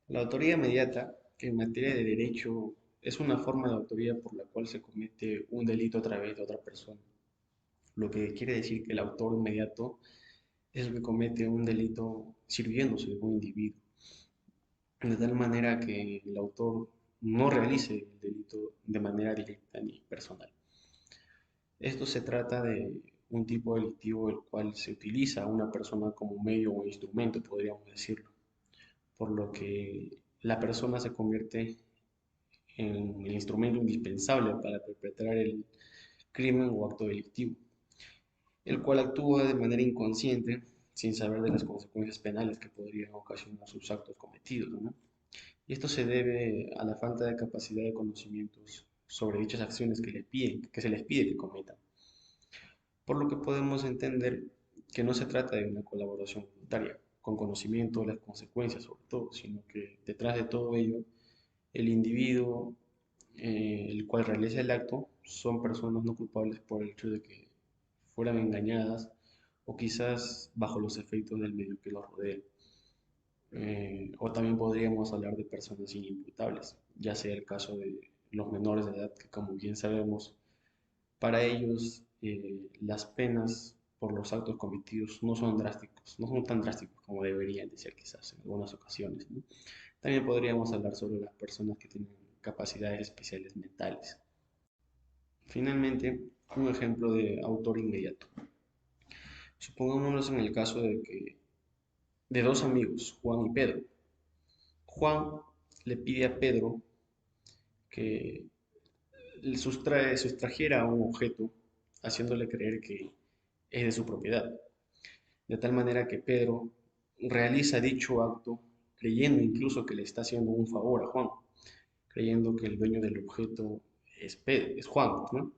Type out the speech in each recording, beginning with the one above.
La autoría inmediata en materia de derecho es una forma de autoría por la cual se comete un delito a través de otra persona, lo que quiere decir que el autor inmediato es el que comete un delito sirviéndose de un individuo, de tal manera que el autor no realice el delito de manera directa ni personal. Esto se trata de un tipo delictivo el cual se utiliza a una persona como medio o instrumento, podríamos decirlo, por lo que la persona se convierte en el instrumento indispensable para perpetrar el crimen o acto delictivo, el cual actúa de manera inconsciente sin saber de las consecuencias penales que podrían ocasionar sus actos cometidos, ¿no? Y esto se debe a la falta de capacidad de conocimientos sobre dichas acciones que se les pide que cometan. Por lo que podemos entender que no se trata de una colaboración voluntaria, con conocimiento de las consecuencias sobre todo, sino que detrás de todo ello, el individuo el cual realiza el acto son personas no culpables por el hecho de que fueran engañadas o quizás bajo los efectos del medio que los rodea. O también podríamos hablar de personas inimputables, ya sea el caso de los menores de edad, que como bien sabemos, para ellos las penas por los actos cometidos no son drásticos, no son tan drásticos como deberían de ser quizás en algunas ocasiones, ¿no? También podríamos hablar sobre las personas que tienen capacidades especiales mentales. Finalmente, un ejemplo de autor inmediato. Supongámonos en el caso de dos amigos, Juan y Pedro. Juan le pide a Pedro que sustrajera un objeto, haciéndole creer que es de su propiedad. De tal manera que Pedro realiza dicho acto creyendo incluso que le está haciendo un favor a Juan, creyendo que el dueño del objeto es Juan, ¿no?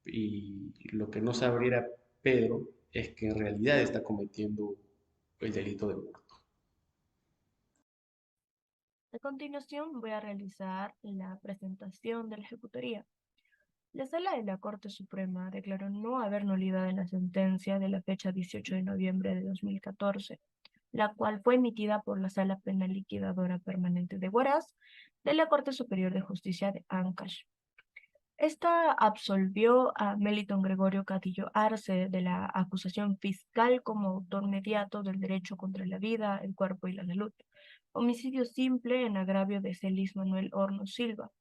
Y lo que no sabría Pedro es que en realidad está cometiendo el delito de hurto. A continuación voy a realizar la presentación de la ejecutoría. La Sala de la Corte Suprema declaró no haber nulidad en la sentencia de la fecha 18 de noviembre de 2014, la cual fue emitida por la Sala Penal Liquidadora Permanente de Huaraz de la Corte Superior de Justicia de Ancash. Esta absolvió a Meliton Gregorio Cadillo Arce de la acusación fiscal como autor mediato del derecho contra la vida, el cuerpo y la salud, homicidio simple en agravio de Celis Manuel Hornos Silva.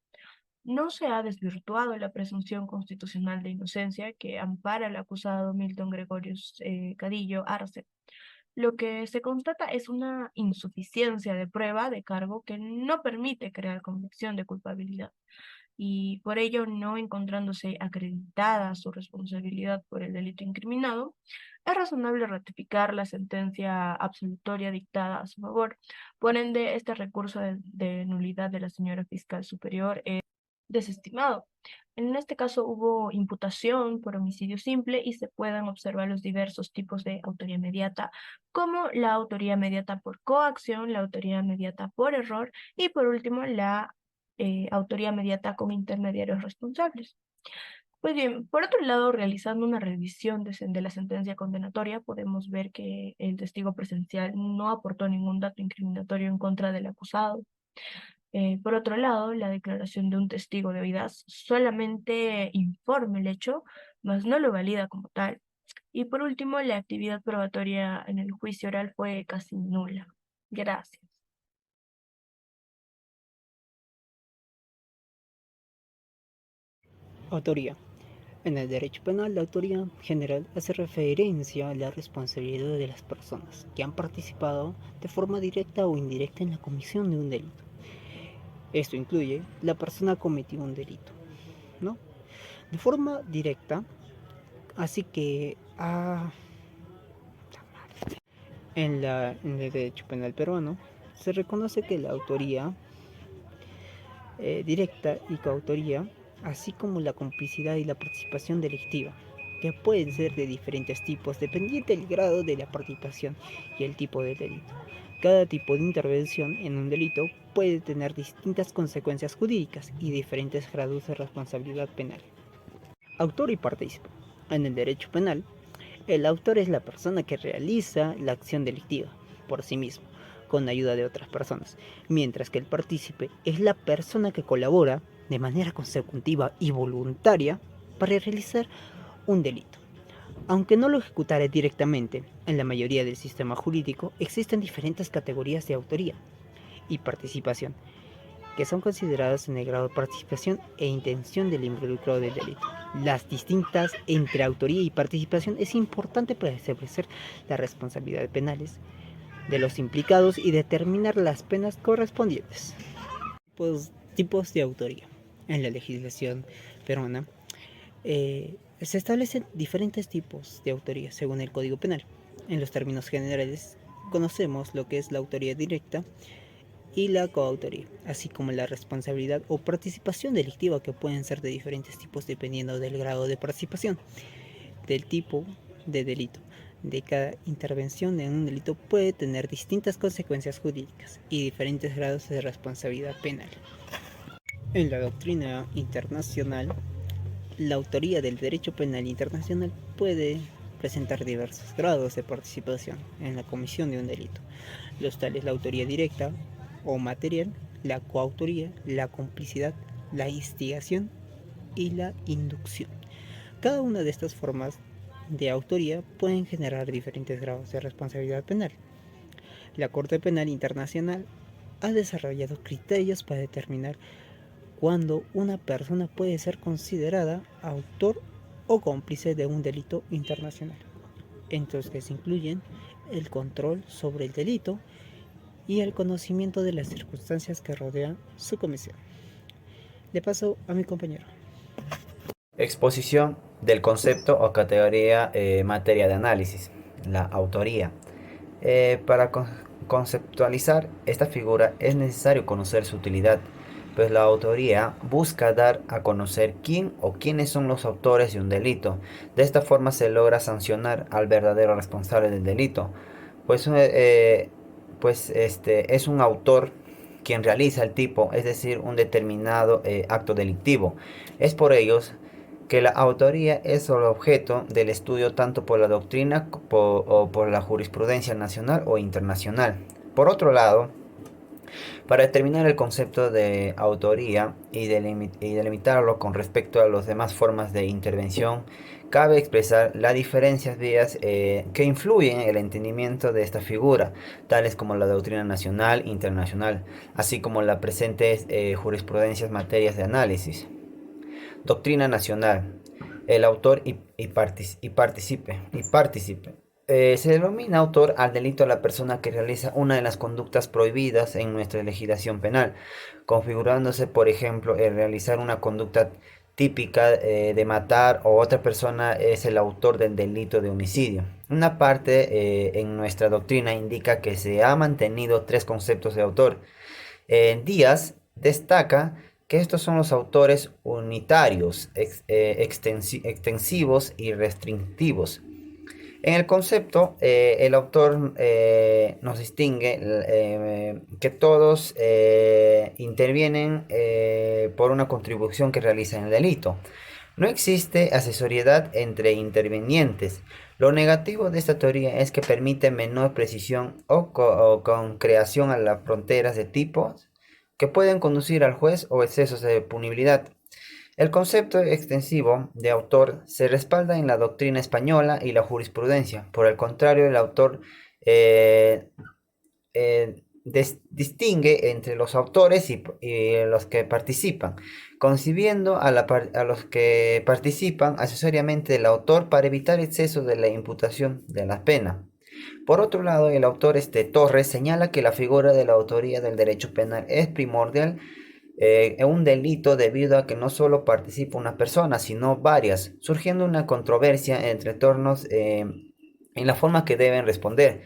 No se ha desvirtuado la presunción constitucional de inocencia que ampara al acusado Milton Gregorio Cadillo Arce. Lo que se constata es una insuficiencia de prueba de cargo que no permite crear convicción de culpabilidad y por ello no encontrándose acreditada su responsabilidad por el delito incriminado, es razonable ratificar la sentencia absolutoria dictada a su favor. Por ende, este recurso de nulidad de la señora fiscal superior es desestimado. En este caso hubo imputación por homicidio simple y se pueden observar los diversos tipos de autoría inmediata, como la autoría inmediata por coacción, la autoría inmediata por error y por último la autoría inmediata con intermediarios responsables. Pues bien, por otro lado, realizando una revisión de la sentencia condenatoria, podemos ver que el testigo presencial no aportó ningún dato incriminatorio en contra del acusado. Por otro lado, la declaración de un testigo de oídas solamente informa el hecho, mas no lo valida como tal. Y por último, la actividad probatoria en el juicio oral fue casi nula. Gracias. Autoría. En el derecho penal, la autoría general hace referencia a la responsabilidad de las personas que han participado de forma directa o indirecta en la comisión de un delito. Esto incluye la persona cometió un delito, ¿no? De forma directa, así que en el derecho penal peruano se reconoce que la autoría directa y coautoría, así como la complicidad y la participación delictiva, que pueden ser de diferentes tipos dependiente del grado de la participación y el tipo de delito. Cada tipo de intervención en un delito puede tener distintas consecuencias jurídicas y diferentes grados de responsabilidad penal. Autor y partícipe. En el derecho penal, el autor es la persona que realiza la acción delictiva por sí mismo, con ayuda de otras personas, mientras que el partícipe es la persona que colabora de manera consecutiva y voluntaria para realizar un delito. Aunque no lo ejecutara directamente, en la mayoría del sistema jurídico existen diferentes categorías de autoría y participación, que son consideradas en el grado de participación e intención del involucrado del delito. Las distintas entre autoría y participación es importante para establecer las responsabilidades penales de los implicados y determinar las penas correspondientes. Tipos de autoría. En la legislación peruana se establecen diferentes tipos de autoría según el Código Penal. En los términos generales conocemos lo que es la autoría directa y la coautoría, así como la responsabilidad o participación delictiva, que pueden ser de diferentes tipos dependiendo del grado de participación, del tipo de delito. De cada intervención en un delito puede tener distintas consecuencias jurídicas y diferentes grados de responsabilidad penal. En la doctrina internacional, la autoría del derecho penal internacional puede presentar diversos grados de participación en la comisión de un delito, los tales la autoría directa o material, la coautoría, la complicidad, la instigación y la inducción. Cada una de estas formas de autoría pueden generar diferentes grados de responsabilidad penal. La Corte Penal Internacional ha desarrollado criterios para determinar cuándo una persona puede ser considerada autor o cómplice de un delito internacional. Entonces incluyen el control sobre el delito y el conocimiento de las circunstancias que rodean su comisión. Le paso a mi compañero. Exposición del concepto o categoría materia de análisis, la autoría. Para conceptualizar esta figura es necesario conocer su utilidad, pues la autoría busca dar a conocer quién o quiénes son los autores de un delito. De esta forma se logra sancionar al verdadero responsable del delito, pues es un autor quien realiza el tipo, es decir, un determinado acto delictivo. Es por ellos que la autoría es el objeto del estudio tanto por la doctrina o por la jurisprudencia nacional o internacional. Por otro lado, para determinar el concepto de autoría y delimitarlo con respecto a las demás formas de intervención, cabe expresar las diferentes vías que influyen en el entendimiento de esta figura, tales como la doctrina nacional e internacional, así como las presentes jurisprudencias materias de análisis. Doctrina nacional. El autor y partícipe. Se denomina autor al delito a la persona que realiza una de las conductas prohibidas en nuestra legislación penal, configurándose, por ejemplo, el realizar una conducta típica de matar, o otra persona es el autor del delito de homicidio. Una parte en nuestra doctrina indica que se ha mantenido tres conceptos de autor. Díaz destaca que estos son los autores unitarios, extensivos y restrictivos. En el concepto, el autor nos distingue que todos intervienen por una contribución que realizan en el delito. No existe asesoriedad entre intervinientes. Lo negativo de esta teoría es que permite menor precisión o con creación a las fronteras de tipos que pueden conducir al juez o excesos de punibilidad. El concepto extensivo de autor se respalda en la doctrina española y la jurisprudencia. Por el contrario, el autor distingue entre los autores y los que participan, concibiendo a los que participan accesoriamente del autor para evitar exceso de la imputación de la pena. Por otro lado, el autor Torres señala que la figura de la autoría del derecho penal es primordial en un delito debido a que no solo participa una persona, sino varias, surgiendo una controversia entre tornos en la forma que deben responder.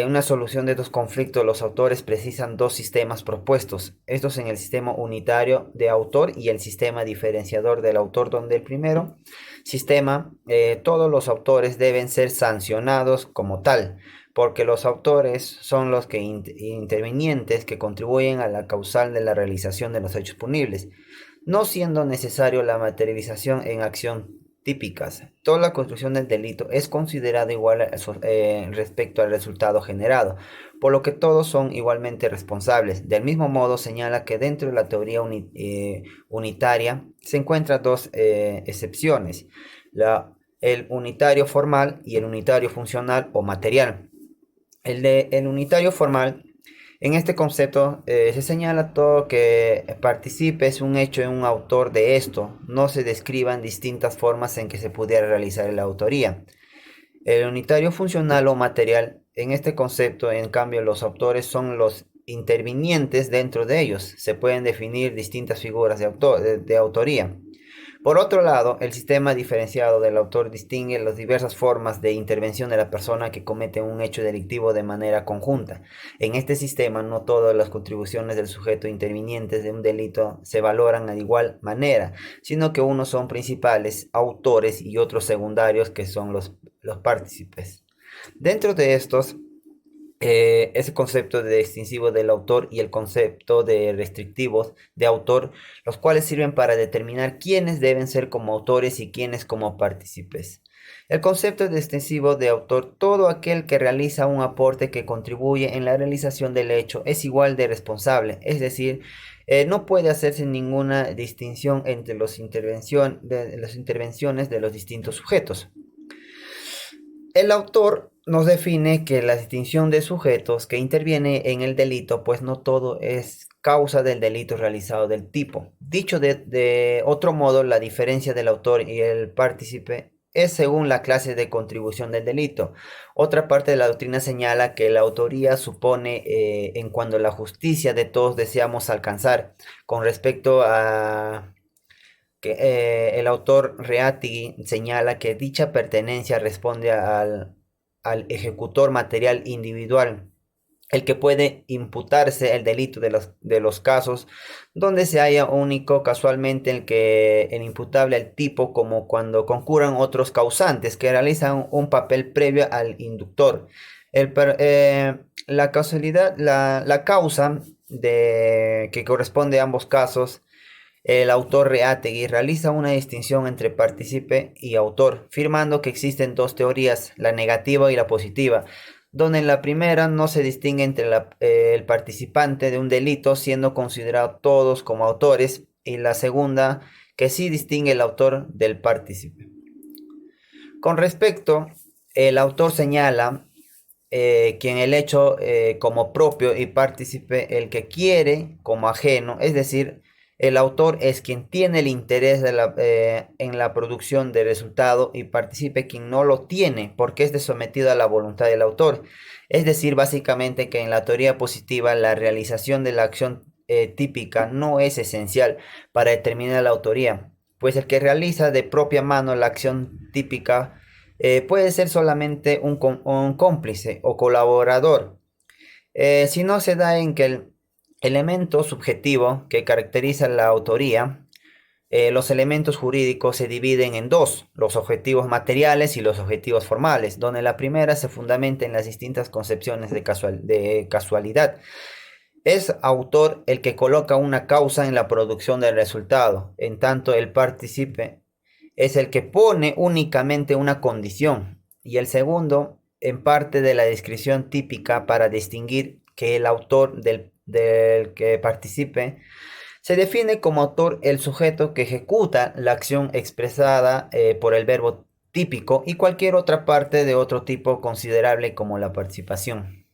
Una solución de estos conflictos, los autores precisan dos sistemas propuestos. Estos en el sistema unitario de autor y el sistema diferenciador del autor, donde el primero sistema, todos los autores deben ser sancionados como tal, porque los autores son los que intervinientes que contribuyen a la causal de la realización de los hechos punibles, no siendo necesario la materialización en acción típicas. Toda la construcción del delito es considerada igual respecto al resultado generado, por lo que todos son igualmente responsables. Del mismo modo, señala que dentro de la teoría unitaria se encuentran dos excepciones, el unitario formal y el unitario funcional o material. El unitario formal, en este concepto se señala todo que participe es un hecho en un autor de esto, no se describan distintas formas en que se pudiera realizar la autoría. El unitario funcional o material, en este concepto, en cambio, los autores son los intervinientes dentro de ellos. Se pueden definir distintas figuras de autoría. Por otro lado, el sistema diferenciado del autor distingue las diversas formas de intervención de la persona que comete un hecho delictivo de manera conjunta. En este sistema, no todas las contribuciones del sujeto intervinientes de un delito se valoran de igual manera, sino que unos son principales, autores, y otros secundarios, que son los partícipes. Dentro de estos, ese concepto de distintivo del autor y el concepto de restrictivos de autor, los cuales sirven para determinar quiénes deben ser como autores y quiénes como partícipes. El concepto de distintivo de autor: todo aquel que realiza un aporte que contribuye en la realización del hecho es igual de responsable, es decir, no puede hacerse ninguna distinción entre las intervenciones de los distintos sujetos. El autor nos define que la distinción de sujetos que interviene en el delito, pues no todo es causa del delito realizado del tipo. Dicho de otro modo, la diferencia del autor y el partícipe es según la clase de contribución del delito. Otra parte de la doctrina señala que la autoría supone en cuando la justicia de todos deseamos alcanzar. Con respecto a que el autor Reategui señala que dicha pertenencia responde al ejecutor material individual, el que puede imputarse el delito de los casos donde se halla único casualmente el imputable al tipo, como cuando concurran otros causantes que realizan un papel previo al inductor. La causalidad, la causa que corresponde a ambos casos. El autor Reategui realiza una distinción entre partícipe y autor, afirmando que existen dos teorías, la negativa y la positiva, donde en la primera no se distingue entre el participante de un delito, siendo considerados todos como autores, y la segunda, que sí distingue el autor del partícipe. Con respecto, el autor señala que en el hecho como propio y partícipe el que quiere como ajeno, es decir, el autor es quien tiene el interés en la producción de resultado, y partícipe quien no lo tiene porque es sometido a la voluntad del autor. Es decir, básicamente que en la teoría positiva la realización de la acción típica no es esencial para determinar la autoría, pues el que realiza de propia mano la acción típica puede ser solamente un cómplice o colaborador, si no se da en que el elemento subjetivo que caracteriza la autoría. Los elementos jurídicos se dividen en dos: los objetivos materiales y los objetivos formales, donde la primera se fundamenta en las distintas concepciones de casualidad. Es autor el que coloca una causa en la producción del resultado, en tanto el partícipe es el que pone únicamente una condición, y el segundo en parte de la descripción típica para distinguir que el autor del que participe. Se define como autor el sujeto que ejecuta la acción expresada por el verbo típico y cualquier otra parte de otro tipo considerable como la participación.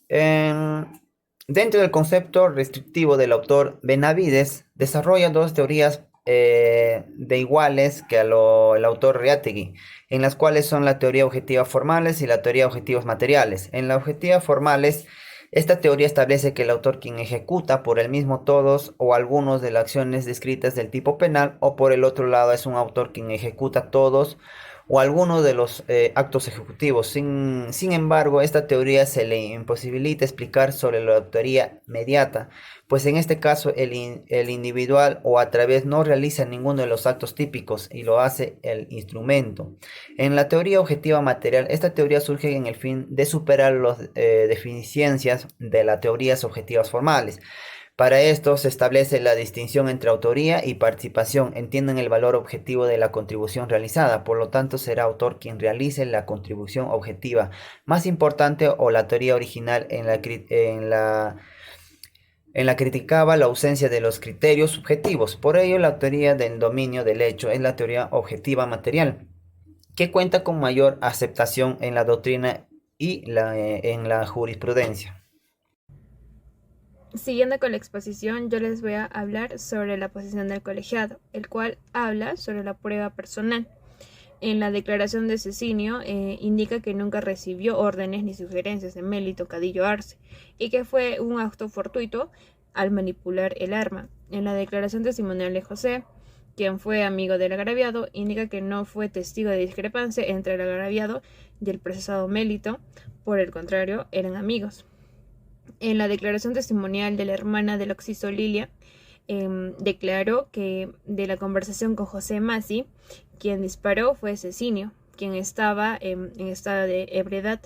Dentro del concepto restrictivo del autor, Benavides desarrolla dos teorías de iguales que el autor Reategui, en las cuales son la teoría objetiva formales y la teoría objetivos materiales. En la objetiva formales, esta teoría establece que el autor quien ejecuta por el mismo todos o algunos de las acciones descritas del tipo penal, o por el otro lado es un autor quien ejecuta todos o algunos de los actos ejecutivos. Sin embargo, esta teoría se le imposibilita explicar sobre la autoría mediata, pues en este caso el individual o a través no realiza ninguno de los actos típicos y lo hace el instrumento. En la teoría objetiva material, esta teoría surge en el fin de superar las deficiencias de las teorías objetivas formales, Para esto se establece la distinción entre autoría y participación. Entienden el valor objetivo de la contribución realizada, por lo tanto será autor quien realice la contribución objetiva más importante o la teoría original en la criticaba la ausencia de los criterios subjetivos. Por ello, la teoría del dominio del hecho es la teoría objetiva material, que cuenta con mayor aceptación en la doctrina y en la jurisprudencia. Siguiendo con la exposición, yo les voy a hablar sobre la posición del colegiado, el cual habla sobre la prueba personal. En la declaración de Cecinio indica que nunca recibió órdenes ni sugerencias de Melito Cadillo Arce y que fue un acto fortuito al manipular el arma. En la declaración testimonial de José, quien fue amigo del agraviado, indica que no fue testigo de discrepancia entre el agraviado y el procesado Melito, por el contrario, eran amigos. En la declaración testimonial de la hermana del occiso Lilia, declaró que de la conversación con José Masi, quien disparó fue Cecinio, quien estaba en estado de ebriedad,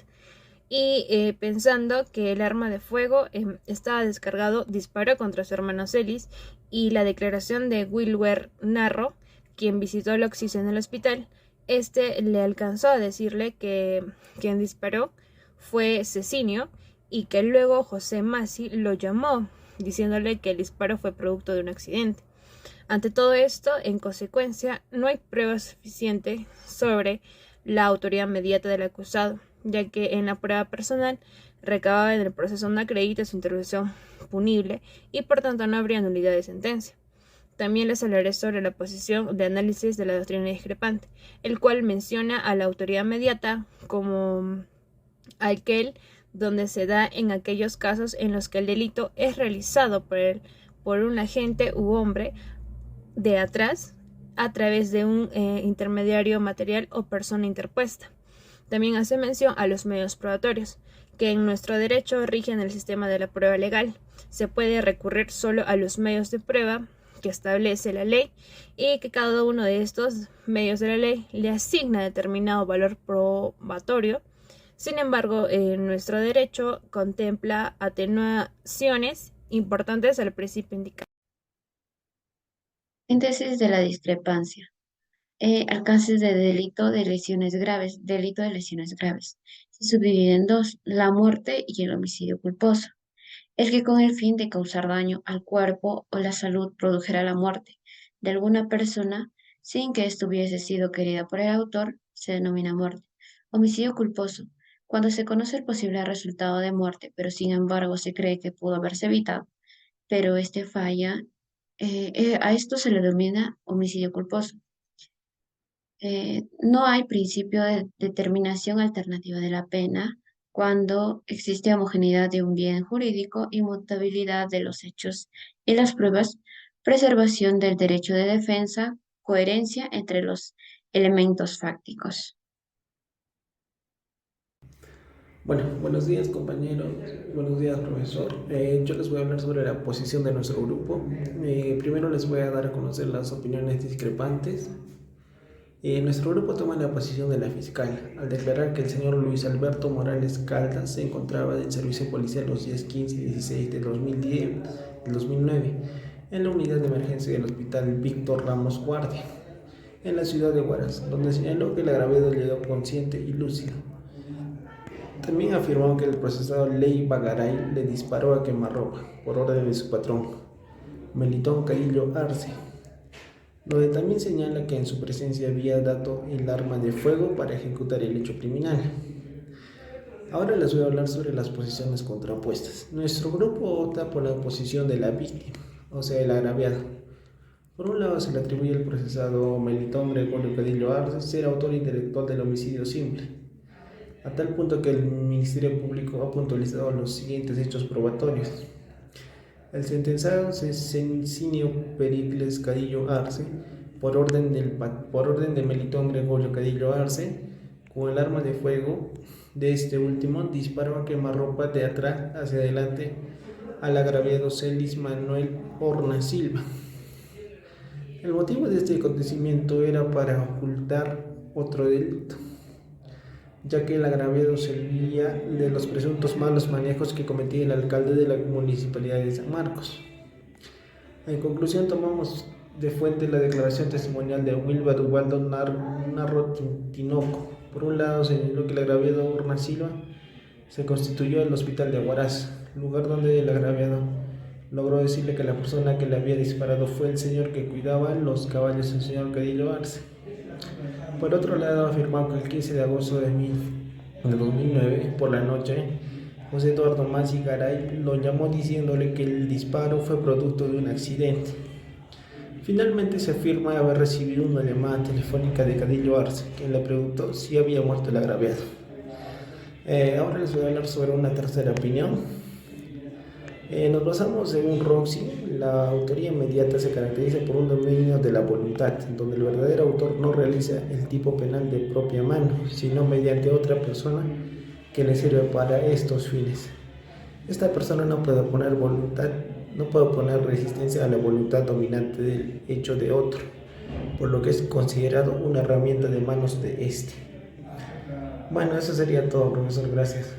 y pensando que el arma de fuego estaba descargado, disparó contra su hermano Celis. Y la declaración de Wilwer Narro, quien visitó al occiso en el hospital, le alcanzó a decirle que quien disparó fue Cecinio, y que luego José Masi lo llamó, diciéndole que el disparo fue producto de un accidente. Ante todo esto, en consecuencia, no hay prueba suficiente sobre la autoría inmediata del acusado, ya que en la prueba personal recababa en el proceso no acredita su intervención punible y por tanto no habría nulidad de sentencia. También les hablaré sobre la posición de análisis de la doctrina discrepante, el cual menciona a la autoría inmediata como aquel donde se da en aquellos casos en los que el delito es realizado por un agente u hombre de atrás a través de un intermediario material o persona interpuesta. También hace mención a los medios probatorios, que en nuestro derecho rigen el sistema de la prueba legal. Se puede recurrir solo a los medios de prueba que establece la ley y que cada uno de estos medios de la ley le asigna determinado valor probatorio. Sin embargo, nuestro derecho contempla atenuaciones importantes al principio indicado. Síntesis de la discrepancia. Alcances de delito de lesiones graves. Delito de lesiones graves. Se subdivide en dos, la muerte y el homicidio culposo. El que con el fin de causar daño al cuerpo o la salud produjera la muerte de alguna persona sin que ésta hubiese sido querida por el autor, se denomina muerte. Homicidio culposo. Cuando se conoce el posible resultado de muerte, pero sin embargo se cree que pudo haberse evitado, pero este falla, a esto se le denomina homicidio culposo. No hay principio de determinación alternativa de la pena cuando existe homogeneidad de un bien jurídico, inmutabilidad de los hechos y las pruebas, preservación del derecho de defensa, coherencia entre los elementos fácticos. Bueno, buenos días compañeros, buenos días profesor. Yo les voy a hablar sobre la posición de nuestro grupo. Primero les voy a dar a conocer las opiniones discrepantes. Nuestro grupo toma la posición de la fiscal al declarar que el señor Luis Alberto Morales Caldas se encontraba en servicio policial los días 15 y 16 de 2009 en la unidad de emergencia del hospital Víctor Ramos Guardia, en la ciudad de Huaraz, donde señaló que el agraviado llegó consciente y lúcido. También afirmó que el procesado Ley Bagaray le disparó a quemarropa por orden de su patrón, Melitón Cadillo Arce, donde también señala que en su presencia había dado el arma de fuego para ejecutar el hecho criminal. Ahora les voy a hablar sobre las posiciones contrapuestas. Nuestro grupo vota por la posición de la víctima, o sea, el agraviado. Por un lado, se le atribuye al procesado Melitón Gregorio Cadillo Arce ser autor intelectual del homicidio simple, a tal punto que el Ministerio Público ha puntualizado los siguientes hechos probatorios. El sentenciado Cecinio Pericles Cadillo Arce, por orden de Melitón Gregorio Cadillo Arce, con el arma de fuego de este último, disparó a quemarropa de atrás hacia adelante al agraviado Celis Manuel Horna Silva. El motivo de este acontecimiento era para ocultar otro delito, ya que el agraviado servía de los presuntos malos manejos que cometía el alcalde de la municipalidad de San Marcos. En conclusión, tomamos de fuente la declaración testimonial de Wilbert Ubaldo Narro Tinoco. Por un lado, señaló que el agraviado Urna Silva se constituyó el hospital de Huaraz, lugar donde el agraviado logró decirle que la persona que le había disparado fue el señor que cuidaba los caballos del señor Cadillo Arce. Por otro lado, afirmó que el 15 de agosto de 2009, por la noche, José Eduardo Masi Garay lo llamó diciéndole que el disparo fue producto de un accidente. Finalmente se afirma haber recibido una llamada telefónica de Cadillo Arce, quien le preguntó si había muerto el agraviado. Ahora les voy a hablar sobre una tercera opinión. Nos basamos según Roxy, la autoría inmediata se caracteriza por un dominio de la voluntad, donde el verdadero autor no realiza el tipo penal de propia mano, sino mediante otra persona que le sirve para estos fines. Esta persona no puede oponer resistencia a la voluntad dominante del hecho de otro, por lo que es considerado una herramienta de manos de este. Bueno, eso sería todo, profesor. Gracias.